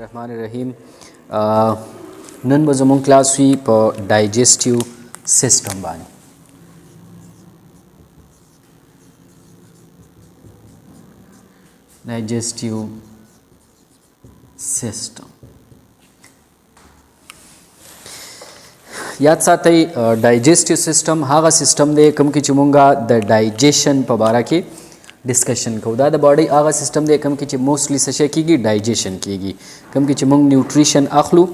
बिस्मिल्लाहिर्रहमानिर्रहीम। नन बज़मों क्लास हुई पर डाइजेस्टिव सिस्टम बानी। डाइजेस्टिव सिस्टम याद साथई डाइजेस्टिव सिस्टम हागा सिस्टम दे कम की चुमुंगा द डाइजेशन पर बारा की डिस्कशन को द बॉडी आगा सिस्टम दे कम की मोस्टली सशे की डाइजेशन की कम की चुमुंग न्यूट्रिशन आखलू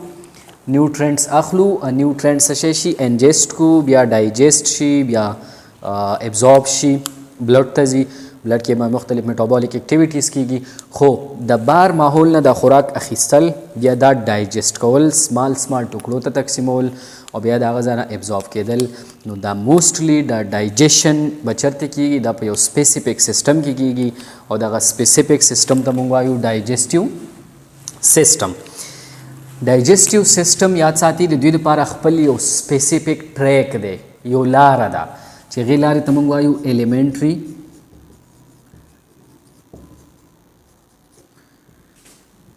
न्यूट्रेंट्स आखलू न्यूट्रेंट्स सशेशी एंजेस्ट को या डाइजेस्ट शी या एब्जॉर्ब शी ब्लड तजी ब्लड के मुख्तलिफ मेटाबॉलिक एक्टिविटीज़ की खो द बार माहौल न द खुराक अखिस्तल या द डाइजेस्ट कवल स्मॉल स्मॉल टुकड़ों तक तकसीमोल और या दागजाना एब्जॉर्ब केदल नो द मोस्टली द डाइजेशन बचरते की द पे स्पेसिफिक सिस्टम की और द स्पेसिफिक सिस्टम तमुंगायु डाइजेस्टिव सिस्टम डाइजेस्टिव सिस्टम याद साथी द द्विद पार खपल यो स्पेसिफिक ट्रैक दे यो लार दा चे लार तमुंगायु एलिमेंट्री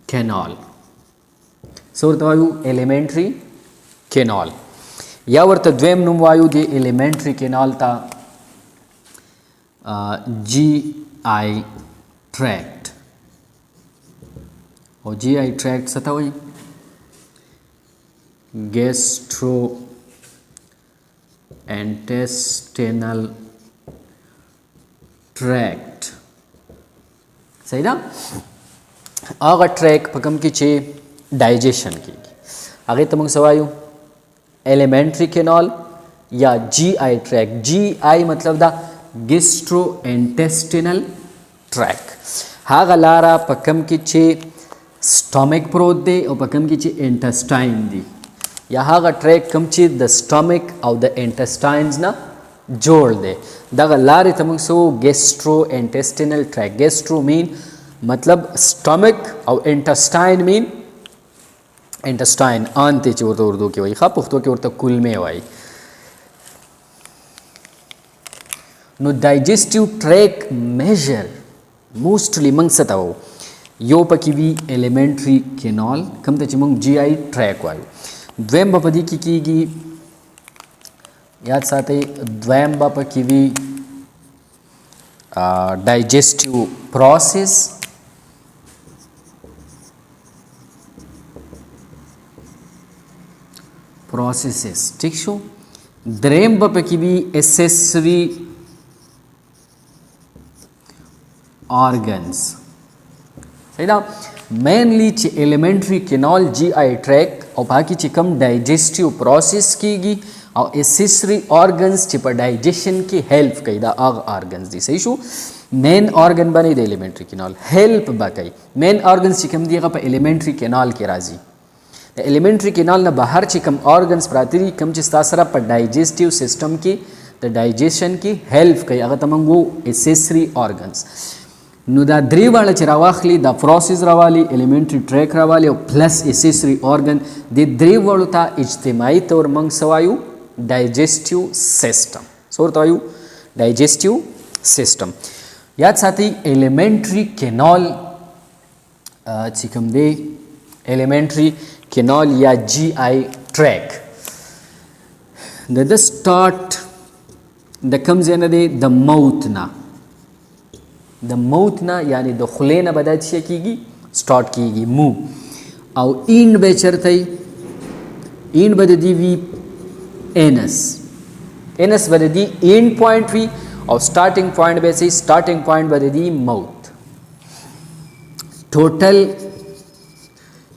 कैनाल सोरतवायु एलिमेंट्री कैनाल या वर्त द्वेम नुमवायु दे एलिमेंट्री कैनाल ता GI ट्रैक्ट और GI ट्रैक्ट सतावई गैस्ट्रो इंटेस्टिनल ट्रैक्ट सही ना आगा ट्रैक पकम की चे डाइजेशन की आगे तमंग सवायु एलिमेंट्री कैनाल या GI ट्रैक GI मतलब दा गैस्ट्रो इंटेस्टिनल ट्रैक हागा लारा पकम की चे स्टमक प्रोत दे और पकम की चे इंटेस्टाइन दी या हागा ट्रैक कम चे द स्टमक और द इंटेस्टाइन्स ना जोड़ दे दागा लारे तमंग सो gastro intestinal tract gastro mean मतलब स्टमक और इंटेस्टाइन मीन इंटेस्टाइन आंते चोर तो उर्दू की वही खा पुख्तो के उर्ता कुल में वाई नो डाइजेस्टिव ट्रैक मेजर मोस्टली मंगसता हो यो पकीवी एलिमेंट्री कैनाल कम ते चिमंग GI ट्रैक वायु द्वैम बपदी की याद साथे द्वैम बपकीवी डाइजेस्टिव प्रोसेस प्रोसेसेस ठीक शो द्रेम बप की भी एसेसरी ऑर्गन्स सही ना मेनली ची एलिमेंट्री कैनाल GI ट्रैक और बाकी ची कम डाइजेस्टिव प्रोसेस की और एसेसरी ऑर्गन्स ची पर डाइजेशन की हेल्प कई दा आग ऑर्गन्स दी सही शो मेन ऑर्गन बने दे एलिमेंट्री कैनाल हेल्प बाकई मेन ऑर्गन्स ची कम दिएगा पर एलिमेंट्री कैनाल के राजी एलिमेंट्री कैनाल न बाहर ची कम ऑर्गन्स प्रातिरी कम चिस्तासरा पर डाइजेस्टिव सिस्टम की द डाइजेशन की हेल्प कई अगर तमंगो एसेसरी ऑर्गन्स नुदा द्री वाला चिरावाखली द प्रोसेस रवाली एलिमेंट्री ट्रैक रवाली और प्लस एसेसरी ऑर्गन दे द्री वालुता इज्तिमाई तौर मंग सवायु डाइजेस्टिव सिस्टम सोरतायु डाइजेस्टिव सिस्टम याद साथी एलिमेंट्री कैनाल चिकम दे एलिमेंट्री कैनाल या GI track the start the comes in the mouth ना यानी द खुले ना बदा की स्टार्ट की मुंह और इन बेचर थई इन बद दी वी एनस बद दी एंड पॉइंट वी और स्टार्टिंग पॉइंट बेसे स्टार्टिंग पॉइंट बद दी माउथ टोटल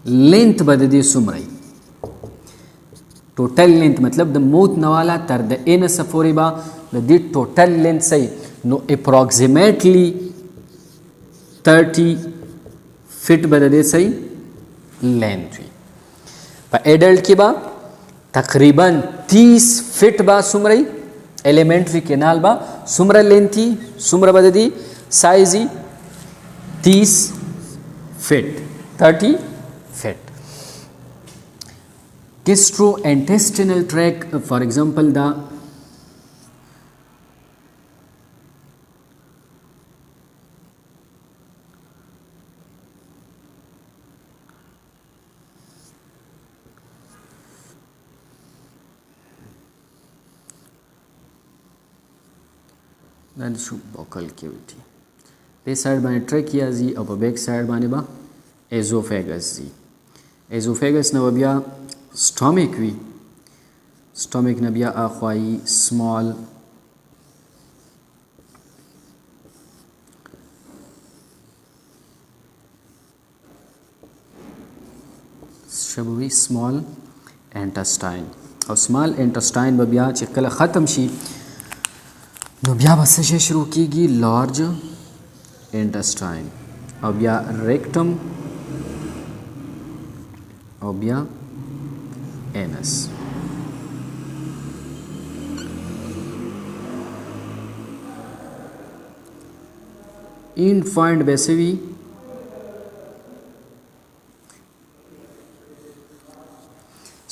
लेंथ बददी सुमरई टोटल लेंथ मतलब द माउथ नवाला तर द एन सफोरिबा द टोटल लेंथ सही नो अप्रोक्सीमेटली 30 फीट बददे सही लेंथ हुई पर एडल्ट की बा तकरीबन 30 फीट बा सुमरई एलिमेंट्री कैनाल बा सुमर लेंथ थी सुमर बददी साइज 30 फीट 30 feet gastrointestinal tract for example the دا شو vocal cavity په سایډ باندې ټریکیا زی او په بیک سایډ باندې با ایزوفیګس زی ایزوفیګس نو بیا سټومک وی سټومک نه بیا اخوای سمال شبوي سمال انټسټاین او سمال انټسټاین به بیا چې کله ختم شي نو بیا به څه شی شروع کیږي لارج انټسټاین او بیا ریکټم او بیا انس این فایند بیسوی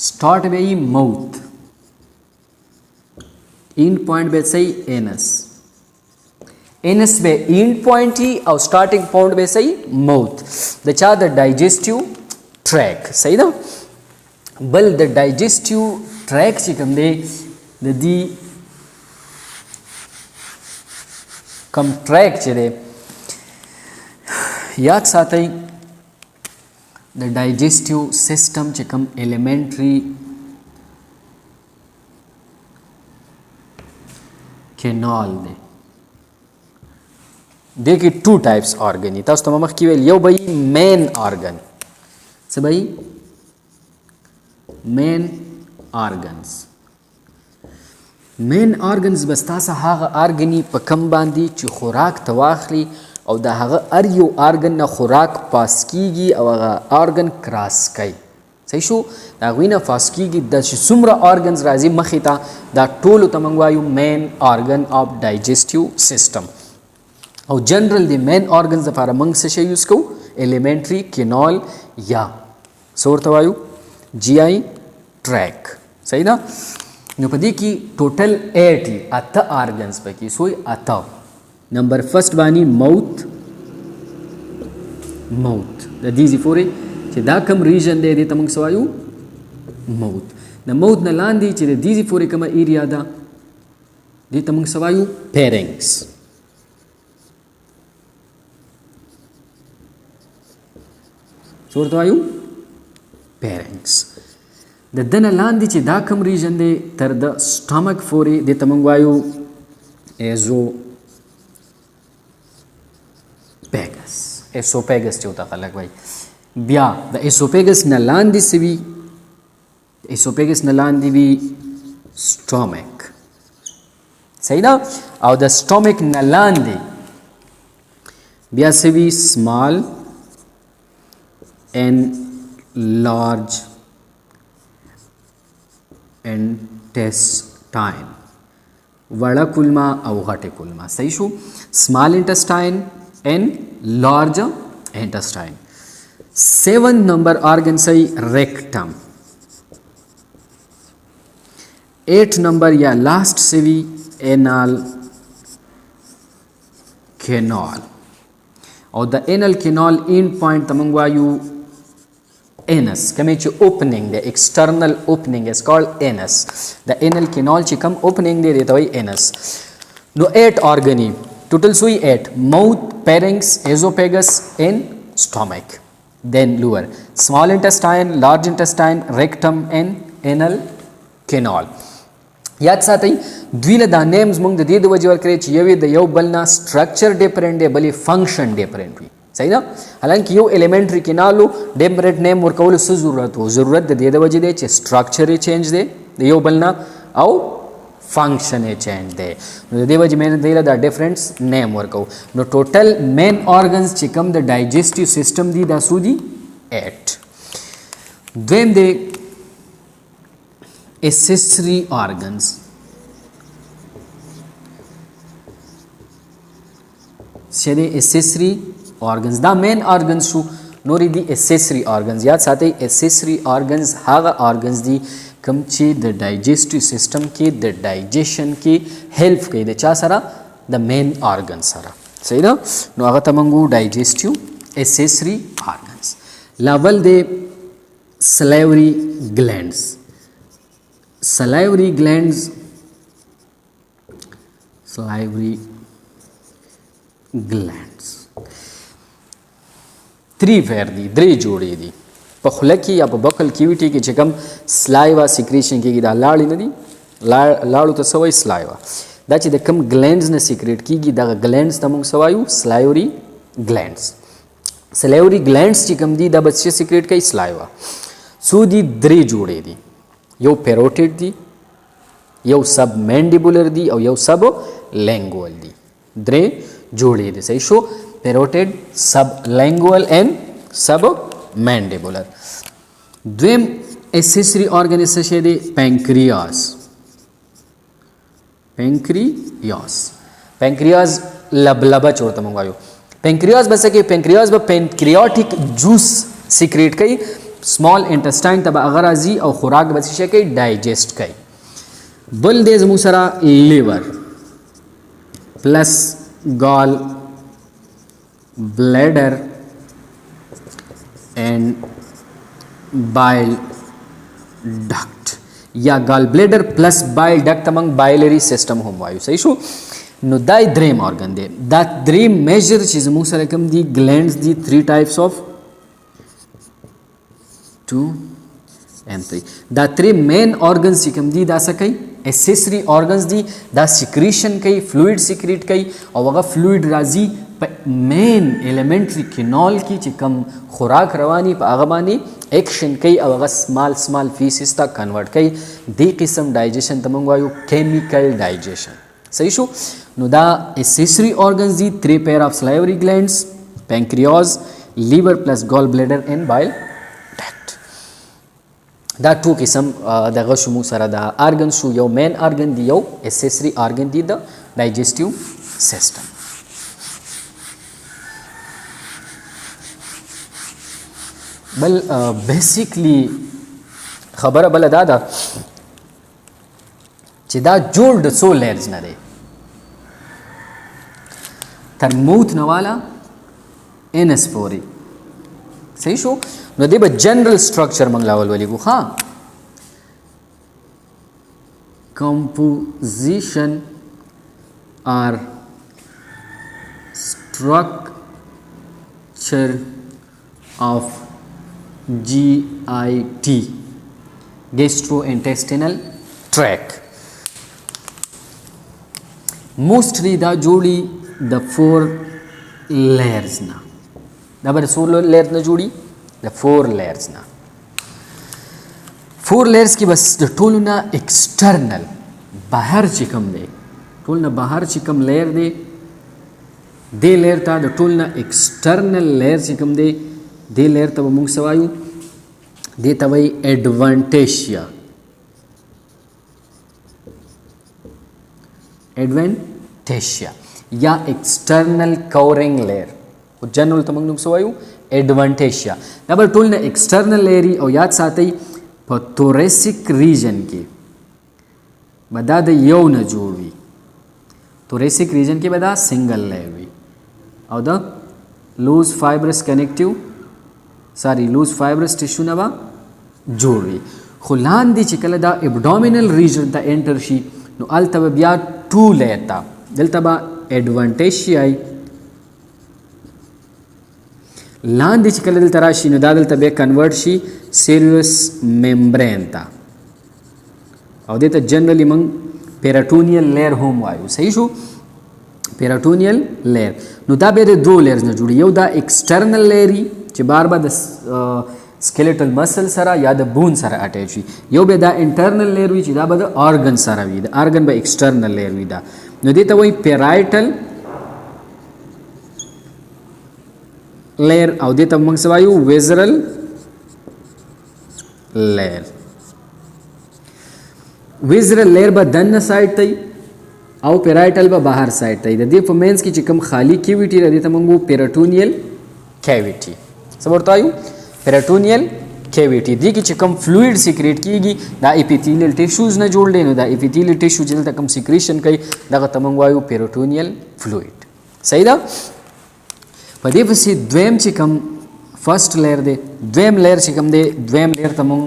स्टार्ट में ही माउथ इन पॉइंट पे सही एनस एनस में इन पॉइंट ही और स्टार्टिंग पॉइंट पे सही माउथ द चा द डाइजेस्टिव ट्रैक सही ना बल द डाइजेस्टिव ट्रैक से कम दे दी कम ट्रैक चले याद साथ ही د ډایجسټیو سیستم چې کوم ایلیمنټری کینال دی د کې ټو ټایپس organ دي تاسو ته مخکې ویل یو به مین organ څه به مین organs مین organs بس تاسو هغه organ په کم باندې چې خوراک تواخلي او دا هغه ار یو ارګن نه خوراک پاس کیږي او هغه ارګن کراس کوي صحیح شو دا غوینه پاس کیږي د څومره ارګنز راځي مخې ته دا ټول ته موږ وایو مین ارګن اف ډایجسټیو سیستم او جنرال دی مین ارګنز لپاره موږ څه شی یوز کوو ایلیمنټری کینال یا څورته وایو جی آی ټریک صحیح ده نو په دې کې ټوټل 80 اته ارګنز پکې سوی اته نمبر فرست بانی ماؤथ د دې زیفوري چې دا کم ریجن دی د تمنګ سوایو ماؤथ د ماؤथ نه لاندې چې د دې زیفوري کومه ایریا ده د تمنګ سوایو فیرنکس څورته وایو فیرنکس د دنه لاندې چې دا کم ریجن دی تر د سټامک فوري د تمنګ وایو ایزو اسوپیگس چوتا خلق بھائی بیا د اسوپیگس نه لاندې سوي اسوپیگس نه لاندې وی سټومک صحیح ده او د سټومک نه لاندې بیا سوي سمال and large intestine وړه کولما او غټه کولما صحیح شو small intestine and large intestine 7 number organ say rectum 8 number या last से भी anal canal और the anal canal end point तमंगवायु anus कमे च opening the external opening is called anus the anal canal च कम opening दे देता वही anus no 8 organ total sui 8 mouth pharynx esophagus and stomach then lower small intestine large intestine rectum and anal canal याद साथै दुईले दा नेम्स मोंग द दे द वजह वर چې یوې د یو بلنا स्ट्रक्चर ډیفرنٹ دی بلې فنکشن ډیفرنٹ وي صحیح ده حالانکه یو الیمنټری کینالو ډیفرنٹ نیم ورکول څه ضرورت وو ضرورت د دې د وجې دی چې سټرکچر یې چینج دی د یو بلنا او فنکشن یې چینج دی نو د دې وجې مې دی دا ډیفرنس نیم ورکو نو ټوټل مین اورګنز چې کوم د ډایجسټیو سیستم دی دا سودی 8 دویم دی accessory organs شدی accessory organs دا main organs شو نوری دی accessory organs یاد ساتي accessory organs هغه organs دی کم چې د digestive system کې د digestion کې help کوي د چا سره د main organ سره صحیح ده نو هغه تمنګو digestive accessory organs level دی salivary glands salivary glands salivary glands 3 पेयर दी 3 जोड़ी दी په خوله کې یا په بکل کیویټي کې چې کوم سلایوا سیکریشن کېږي دا لاړې نه دي لاړو ته څه وایي سلایوا دا چې د کوم ګلینډز نه سیکریټ کېږي دغه ګلینډز ته موږ څه وایو سلایوري ګلینډز سلایوري ګلینډز چې کوم دي دا به څه سیکریټ کوي سلایوا څو دي 3 جوړې دي یو پیروټیډ دي یو سب مینډیبولر دي او یو سب لینګوال دي 3 جوړې دي صحیح شو پیروټیډ سب لینګوال اینڈ سب مینډیبولر دویم اسیسری organ څه شی دی پینکریاس لبلبه چورته مونږ وایو پینکریاس بس کې پینکریاس به پینکریاټیک جوس سیکریټ کوي سمال انټسټاین ته به هغه راځي او خوراک به څه کوي ډایجسټ کوي بل دې زموږ سره لیور پلس گال بلیډر and bile duct या gall bladder plus bile duct among biliary system هم وایو صحیح شو نو دا دریم organ دی دا دریم measure چې زموږ سره کوم دي glands دي 3 types of 2 and 3 دا 3 main organs چې کوم دي دا څه کوي accessory organs دي دا secretion کوي fluid secrete کوي او هغه fluid راځي په مین ایلیمنټری کینال کې چې کم خوراک رواني په هغه باندې ایکشن کوي او هغه سمال فیسز ته کنورټ کوي دې قسم ډایجیشن ته موږ وایو کیمیکل ډایجیشن صحیح شو نو دا اسیسری organs دي 3 pair of salivary glands pancreas liver plus gall bladder and bile duct دا 2 قسم دغه شو موږ سره دا organ شو یو مین organ دی یو اسیسری organ دی د digestive system بل بیسیکلی خبره بل دا ده چې دا جوړ د څو لیرز نه دی تر موت نه والا انس پورې صحیح شو نو دی به جنرل سټرکچر موږ لاول ولیکو ها composition or structure of GIT gastrointestinal tract mostly دا جوړي د 4 layers نه دا به 4 layers نه جوړي د 4 layers نه 4 layers کې بس د ټولو نه ایکسټرنل بهر چې کوم دی ټول نه بهر چې کوم layer دی دې layer ته د ټول نه ایکسټرنل layer چې کوم دی دې لیر ته موږ سوایو دې ته وایي ایڈوانټیشیا یا ایکسټرنل کورینګ لیر او جنرال ته موږ سوایو ایڈوانټیشیا دا به ټول نه ایکسټرنل لیر او یاد ساتئ په توریسیک ریجن کې به دا د یو نه جوړ وي توریسیک ریجن کې به دا سنگل لیر وي او د لوز فایبرس کنیکټیو لوز فایبرس ټیشو نه به جوړ وي خو لاندې چې کله دا ابډومینل ریجن ته انټر شي نو هلته به بیا 2 لیر ته دلته به ایډوانټیشیای لاندې چې کله دلته راشي نو دا دلته بیا کنورټ شي سیریوس ممبرین ته او دې ته جنرلی موږ پیراټونیل لیر هم وایو صحیح شو پیراټونیل لیر نو دا بیا د 2 لیرز نه جوړي یو دا ایکسټرنل لیری چې بار بار د سکیلیټل مسل سره یا د بون سره اٹیچ وي یو به دا انټرنل لیر وي چې دا به د ارګن سره وي د ارګن به ایکسټرنل لیر وي دا نو دې ته وایي پیرایټل لیر او دې ته موږ وایو ویزرل لیر ویزرل لیر به دننه سایډ ته او پیرایټل به بهر سایډ ته د دې په مینس کې چې کوم خالی کیویټي را دي ته موږ پیراټونیل کیویټي څه ورته وایو پیراټونیل کیویټي دې کې چې کوم فلویډ سیکریټ کیږي دا اپیتھیلیل ټیشوز نه جوړ دی نو دا اپیتھیلیل ټیشو چې دلته کوم سیکریشن کوي دغه ته موږ وایو پیراټونیل فلویډ صحیح ده په دې پسې دویم چې کوم فرست لیر دی دویم لیر چې کوم دی دویم لیر ته موږ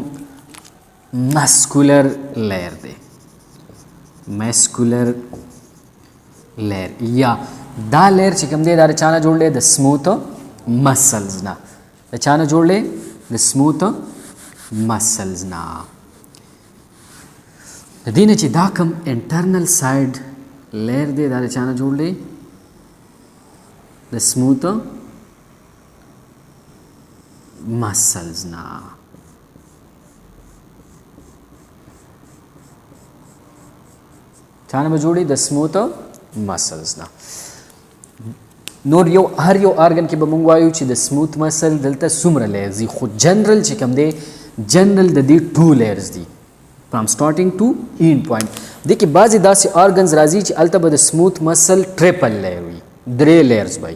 مسکولر لیر دی مسکولر لیر یا دا لیر چې کوم دی دا چانه جوړ دی د سموث مسلز نه د چانه جوړ دی د سموث مسلز نه د دې نه چې دا کوم انټرنل سایډ لیر دی دا چانه جوړ دی د سموث مسلز نه چانه به جوړي د سموث مسلز نه نور یو هر یو ارګن کې به مونږ وایو چې د سموث مسل دلته څومره لیرز دي خو جنرال چې کوم دی جنرال د دې 2 لیرز دي فرام سٹارټینګ ټو اینډ پوینټ د کې بعضې داسې ارګنز راځي چې هلته به د سموث مسل ټریپل لیر وي 3 لیرز به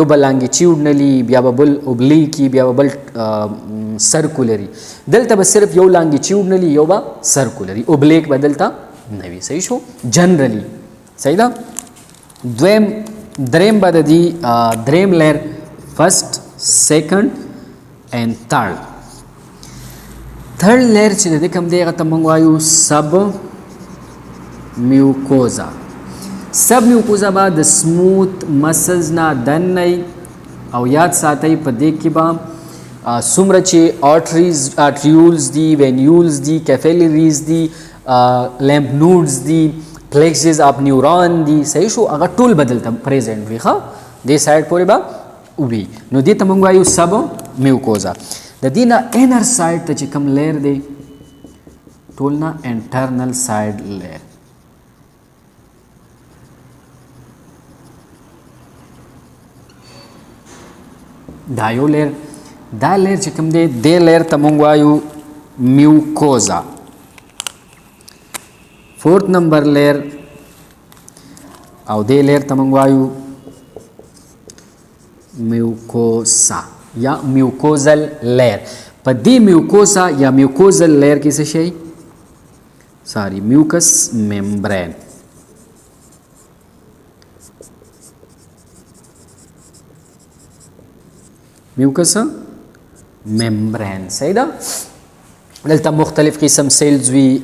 یو به لانګیچیوډنلی بیا به بل اوبلیکي بیا به بل سرکولري دلته به صرف یو لانګیچیوډنلی یو به سرکولري اوبلیک به دلته نه وي صحیح شو جنرلی صحیح ده دریم به د دې دریم لیر فرست سیکنډ اینڈ تھرډ لیر چې د دې کوم دی هغه ته موږ وایو سب میوکوزا سب میوکوزا به د سموث مسلز نه دننه او یاد ساتئ په دې کې به څومره چې آرټریولز دي وینیولز دي کیفیلریز دي لیمف نوډز دي plexus of neuron دي صحیح شو هغه ټول بدلته پریزنٹ وي ښه دې سایډ پورې به وي نو دې ته موږ وایو سب میوکوزا د دې نه انر سایډ ته چې کوم لیر دی ټول نه انټرنل سایډ لیر دا یو لیر دا لیر چې کوم دی دې لیر ته موږ وایو میوکوزا فورت نمبر لیر او دې لیر ته موږ وایو میوکوسا یا میوکوزل لیر په دې میوکوسا یا میوکوزل لیر کې څه شی ساری میوکس ممبرین میوکس ممبرین صحیح ده دلته مختلف قسم سیلز وي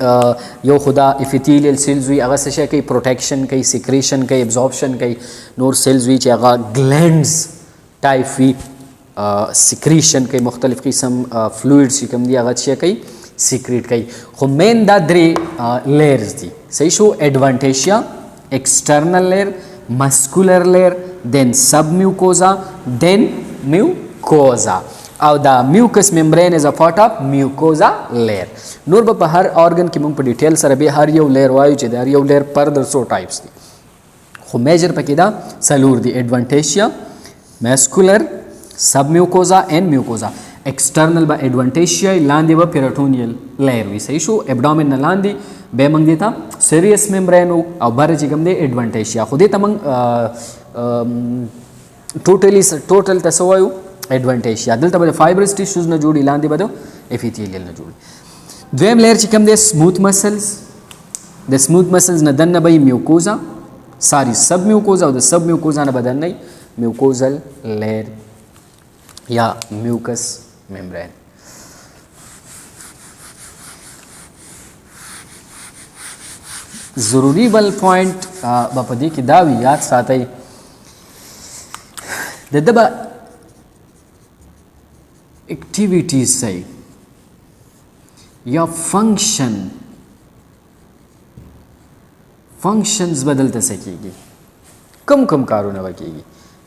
یو خدا اپیتیلیل سیلز وي هغه څه شی کوي پروټیکشن کوي سیکریشن کوي ابزوربشن کوي نور سیلز وي چې هغه گلینډز ټایپ وي سیکریشن کوي مختلف قسم فلویډز چې کوم دي هغه څه کوي سیکریټ کوي خو مین دا 3 لیرز دي صحیح شو ایڈوانټیشیا ایکسټرنل لیر مسکولر لیر دین سب میوکوزا دین میوکوزا او دا میوکس ممبرین از ا پارٹ اف میوکوزا لیر نور به په هر ارګن کې موږ په ډیټیل سره به هر یو لیر وایو چې دا هر یو لیر پر در سو ټایپس دي خو میجر پکې دا سلور دي ایڈوانټیشیا ماسکولر سب میوکوزا اینڈ میوکوزا ایکسټرنل با ایڈوانټیشیا لاندې به پیراټونیل لیر وي صحیح شو ابډومن نه لاندې به موږ دیتا سیریس ممبرین او بر چې کوم دی ایڈوانټیشیا خو دې ته موږ ټوټل تاسو وایو ایڈوانټیشیا دلته به فایبرس ټیشوز نه جوړي لاندې به د اپیتیلیل نه جوړي دویم لیر چې کوم دی سموث مسلز د سموث مسلز نه دننه به میوکوزا ساری سب میوکوزا او د سب میوکوزا نه بدن نه میوکوزل لیر یا میوکس ممبرین ضروری بل پوینټ به په دې کې دا وي یاد ساتئ د ده به ایکټیویټیز صحیح یا فنکشنز بدلته څه کېږي کم کارونه به کېږي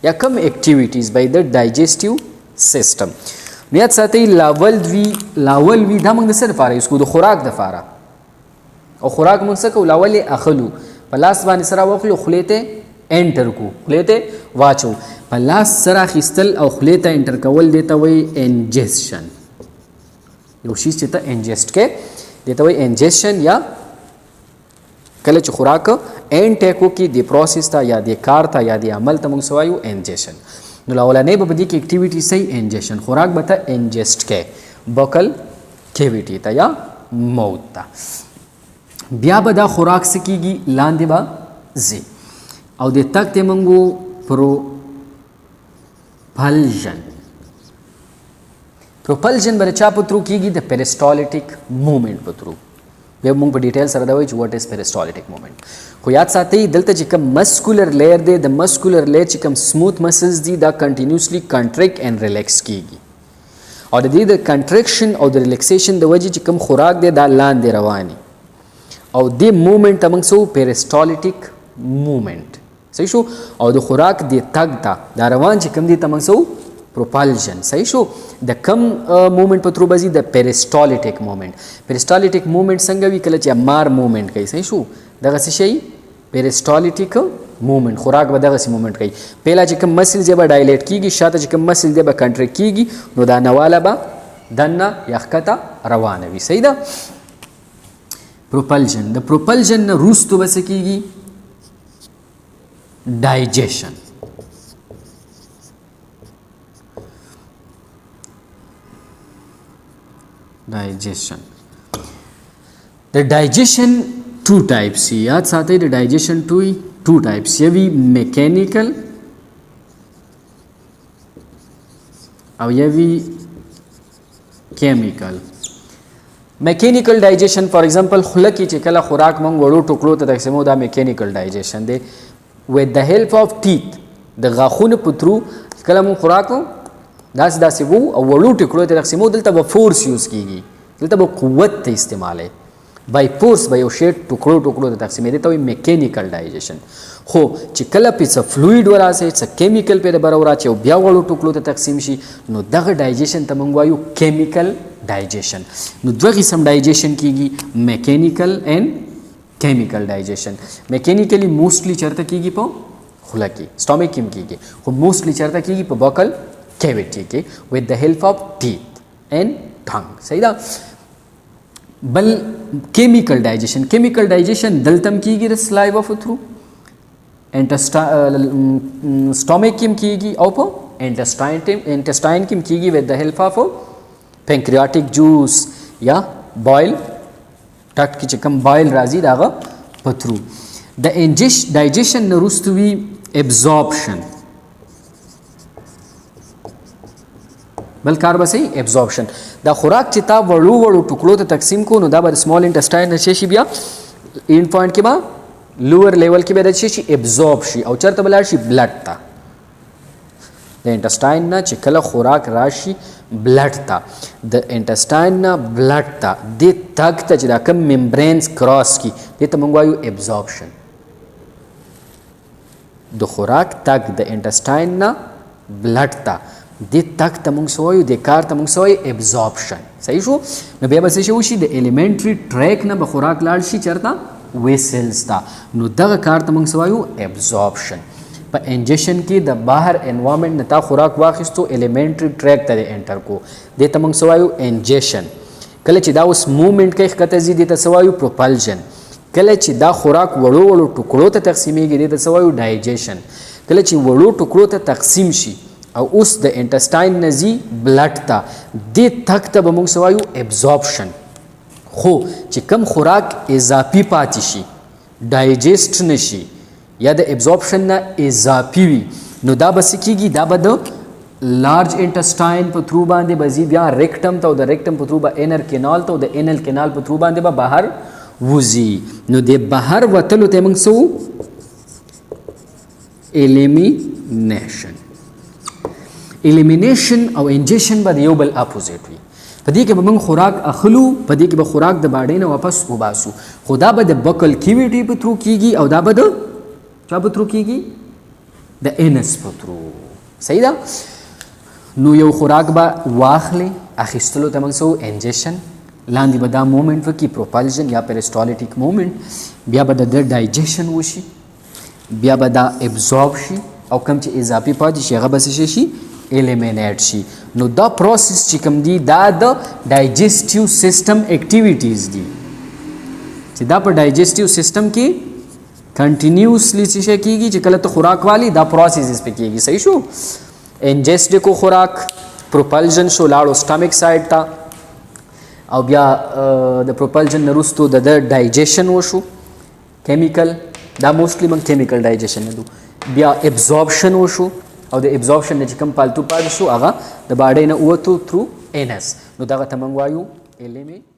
یا کم ایکټیویټیز بای د ډایجسټیو سیسټم نو یاد ساتئ لاول وي دا موږ د څه دپاره یوز کوو د خوراک دپاره او خوراک موږ څه کوو لاول یې اخلو په لاس باندې سره واخلو خولې ته انټر کو خولې ته واچو په لاس سره اخیستل او خولې ته انټر کول دې ته وایي انجسشن یو شی چې ته انجسټ کې دې ته وایي انجسشن یا کله چې خوراک انټیک وکړي د پروسس ته یا د کار ته یا د عمل ته موږ څه وایو انجسشن نو لومړنۍ به په دې کې اکټیویټي صحیح انجسشن خوراک به ته انجسټ کې بکل کیویټي ته یا موت ته بیا به دا خوراک څه کېږي لاندې به ځي او د تک ته موږ پروپلژن به د چا په ترو کېږي د پیریسټالټیک موومنټ په ترو بیا موږ په ډیټیل سره دا وایو چې واټ از پیریسټالټیک مومنت. خو یاد ساتئ دلته چې کوم مسکولر لیئر دی د مسکولر لیئر چې کوم سموث مسلز دي دا کنټینیوسلی کنټریکټ اینڈ ریلیکس کیږي او د دې د کنټریکشن او د ریلیکسیشن د وجې چې کوم خوراک دی دا لاندې رواني او دې مومنت موږ سو پیریسټالټیک مومنت صحیح شو. او د خوراک د تګ ته دا روان چې کوم دی ته موږ سو propulsion صحیح شو. د کم مومنت په تھرو بزي د پیریسټالټیک مومنت. پیریسټالټیک مومنت څنګه وی کله چې مار مومنت کوي صحیح شو دغه څه شي پیریسټالټیک مومنت خوراک به دغه مومنت کوي. پهلا چې کوم مسل دی به ډایلیټ کیږي شاته چې کوم مسل دی به کنټریکټ کیږي نو دا نواله به دنه یا ښکته روانه وي صحیح ده. پروپلژن د پروپلژن نه وروستو به څه کیږي ډایجیشن. digestion. The digestion two types याद साथ ही the digestion two types ये भी mechanical और ये भी chemical. mechanical digestion for example खुला की चिकला खुराक मंग वड़ो टुकड़ों तक से मोदा mechanical digestion they with the help of teeth the गाखून पुत्रू कला मंग खुराक داسې وو او وړو ټکړو ته تقسیمو دلته به فورس یوز کیږي دلته به قوت ته استعماله بای فورس به یو شی ټکړو ته تقسیمې دي ته وي میکینیکل ډایجیشن. خو چې کله په څه فلوید وراسي څه کیمیکل په بر وراسي او بیا وړو ټکړو ته تقسیم شي نو دغه ډایجیشن ته موږ وایو کیمیکل ډایجیشن. نو دوه قسم ډایجیشن کیږي میکینیکل اینڈ کیمیکل ډایجیشن. میکینیکلی موستلی چرته کیږي په خوله کې سټامک کې کیږي خو موستلی چرته کیږي په بکل cavity के with the help of teeth and tongue सही था. बल chemical digestion दलतम कीगी the saliva through stomach किम कीगी और intestine किम कीगी with the help of pancreatic juice या boil duct की चिकम boil राजी दागा through the digestion नरुस्तुवी absorption बल कार बस एब्जॉर्प्शन द खुराक چې تا وړو وړو ټکړو ته تقسیم کو نو دا به سمال انټسټاین نشي شي بیا ان پوینټ کې با لوور لیول کې به راشي شي ابزورب شي او چرته بلار شي بلډ تا د انټسټاین نه چې کله خوراک راشي بلډ تا د انټسټاین نه بلډ تا د تک ته چې دا کم ممبرینز کراس کی د ته مونږ وایو ابزورپشن. د خوراک تک د انټسټاین نه بلډ تا د تک ته موږ سوایو د کار ته موږ سوایو ابزورپشن صحیح شو. نو بیا به څه وشي د الیمنټری ټریک نه به خوراک لاړ شي چېرته ویسلز ته نو دغه کار ته موږ سوایو ابزورپشن. په انجیشن کې د بهر انوایرمنټ نه تا خوراک واخیستو الیمنټری ټریک ته انټر کو دې ته موږ سوایو انجیشن. کله چې دا اوس موومنټ کوي ښکته ځي دې ته سوایو پروپلژن. کله چې دا خوراک وړو وړو ټکړو ته تقسیمیږي دې ته سوایو ډایجیشن. کله چې وړو ټکړو ته تقسیم شي او اوس د انټسټاین نزي بلډ ته د تک ته به موږ سوایو ابزورپشن. خو چې کم خوراک اضافي پاتې شي ډایجسټ نشي یا د ابزورپشن نه اضافي وي نو دا به څه کیږي دا به د لارج انټسټاین په تھرو باندې به ځي بیا ریکټم ته او د ریکټم په تھرو به انر کینال ته او د انل کینال په تھرو باندې به بهر وځي نو د بهر وتلو ته موږ سو الیمینیشن. الیمینیشن او انجیشن به د یو بل اپوزیټ وي. په دې کې به موږ خوراک اخلو په دې کې به خوراک د باډۍ نه واپس وباسو خو دا به د بکل کیویټي په تھرو کیږي او دا به د چا په تھرو کیږي د انس په تھرو صحیح ده. نو یو خوراک به واخلې اخیستلو ته موږ سو انجیشن لاندې به دا مومنټ وکړي پروپلژن یا پیریسټالټیک مومنټ بیا به د ډایجیشن وشي بیا به دا ابزورب شي او کوم چې اضافي پاتې شي هغه به څه شي الیمینیټ شي. نو دا پروسس چې کوم دی دا د ډایجسټیو سیستم اکټیویټیز دي چې دا په ډایجسټیو سیستم کې کنټینیوسلی څه شي کیږي چې کله ته خوراک والی دا پروسیسز په کیږي صحیح شو. انجسټ کو خوراک پروپلژن شو لاړو سټامک سایډ ته او بیا د پروپلژن وروستو د ډایجیشن وشو کیمیکل دا موستلی موږ کیمیکل ډایجیشن نه دو بیا ابزورپشن وشو او د ابزورپشن نه چې کوم پالتو پاتې شو هغه د باډۍ نه ووتو تھرو انس نو دغه ته موږ وایو الیمینیشن.